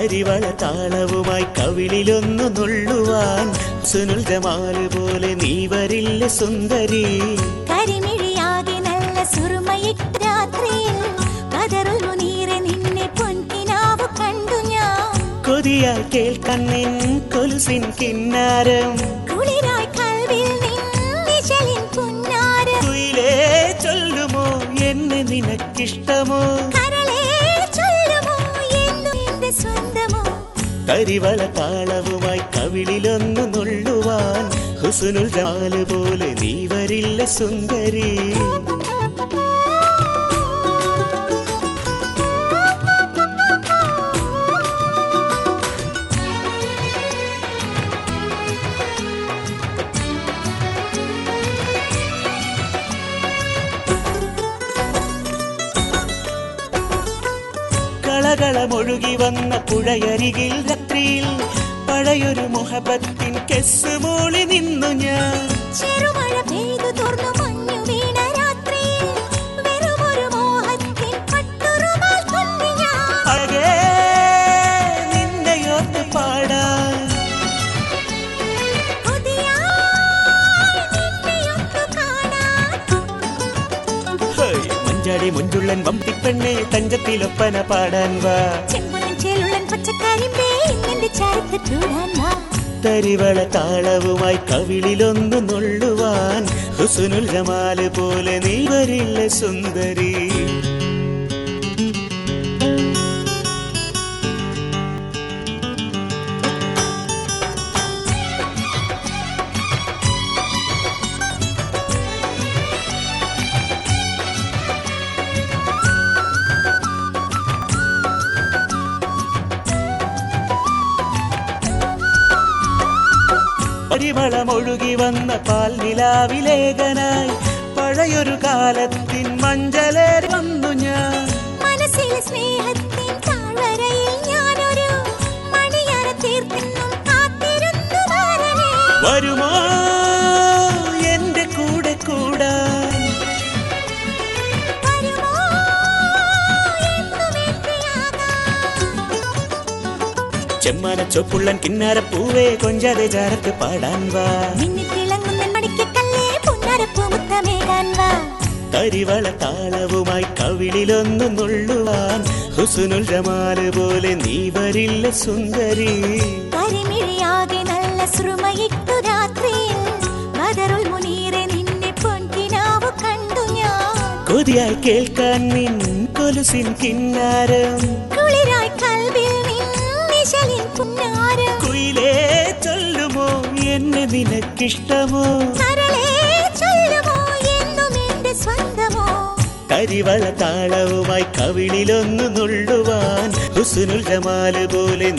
തരിവള താളവുമായി കവിളിലൊന്നു നുള്ളുവാൻ സുനുൽ ജമാല് പോലെ നീ വരില്ല സുന്ദരി. കരിമിഴിയാകെ നല്ല സുറുമയിട്ട രാത്രിയിൽ ബദറുൽ മുനീറെ നിന്നെ പൊൻകിനാവ് കണ്ടു ഞാൻ. കൊതിയായി കേൾക്കാൻ നിൻ കൊലുസിൻ കിന്നാരം, കുളിരായി കൽവിൽ നിൻ നിഴലിൻ പുന്നാരം. കുയിലേ ചൊല്ലുമോ എന്നെ നിനക്കിഷ്ടമോ, കരളേ ചൊല്ലുമോ എന്നും എന്റെ സ്വന്തമോ. തരിവള താളവുമായി കവിളിലൊന്നു നുള്ളുവാൻ ഹുസ്നുൽ ജമാല് പോലെ നീ വരില്ല സുന്ദരി. കളകളമൊഴുകി വന്ന പുഴയരികിൽ രാത്രിയിൽ പഴയൊരു മുഹബത്തിൻ കെസ് മൂളി നിന്നു ഞാൻ. ചെറുമഴ പെയ്തു തോർന്നു മഞ്ഞു വീണ രാത്രിയിൽ വെറുമൊരു മോഹത്തിൻ പട്ടുറുമാൽ കൊണ്ടു ഞാൻ. അഴകേ നിന്നെയോർത്ത് പാടാൻ, കൊതിയായി നിന്നെയൊത്തു കാണാൻ. മഞ്ചാടി മുഞ്ചുള്ളൻ വമ്പിപ്പെണ്ണെ തഞ്ചത്തിലൊപ്പന പാടാൻ വാ. ചെമ്പുലൻ ചേലുള്ളൻ പച്ചക്കരിമ്പേ ഇന്നെന്റെ ചാരത്ത് കൂടാൻ വാ. തരിവള താളവുമായി കവിളിലൊന്നു നുള്ളുവാൻ ഹുസ്നുൽ ജമാല് പോലെ നീ വരില്ല സുന്ദരി. പരിമളമൊഴുകി വന്ന പാൽ നിലാവിലേകനായി പഴയൊരു കാലത്തിൻ മഞ്ചലേറി വന്നു ഞാൻ. മനസ്സിലെ സ്നേഹത്തിൻ താഴ്വരയിൽ ഞാനൊരു മണിയറ തീർത്തിന്നും കാത്തിരുന്നു വാരനേ. വരുമോ എന്റെ കൂടെ കൂടാൻ, വരുമോ എന്നും എന്റെയാകാൻ. ചെമ്മാന ചൊപ്പുള്ളൻ കിന്നാര പൂവേ കൊഞ്ചാതെ ചാരത്ത് പാടാൻ വാ. മിന്നിത്തിളങ്ങുന്ന മണിക്കക്കല്ലേ പുന്നരപ്പൂ മുത്തമേകാൻ വാ. തരിവള താളവുമായി കവിളിലൊന്നു നുള്ളുവാൻ ഹുസ്നുൽ ജമാല് പോലെ നീ വരില്ല സുന്ദരി. കരിമിഴിയാകെ നല്ല സുറുമയിട്ടു രാത്രിയിൽ ബദറുൽ മുനീറെ നിന്നെ പൊൻകിനാവ് കണ്ടു ഞാൻ. കൊതിയായി കേൾക്കാൻ നിൻ കൊലുസിൻ കിന്നാരം, കുളിരായി കൽവിൽ നിൻ നിഴലിൻ പുന്നാരം. കുയിലേ ചൊല്ലുമോ എന്നെ നിനക്കിഷ്ടമോ, കരളേ ചൊല്ലുമോ എന്നും എന്റെ സ്വന്തമോ. തരിവള താളവുമായി കവിളിലൊന്നു നുള്ളുവാൻ ഹുസ്നുൽ ജമാല് പോലെ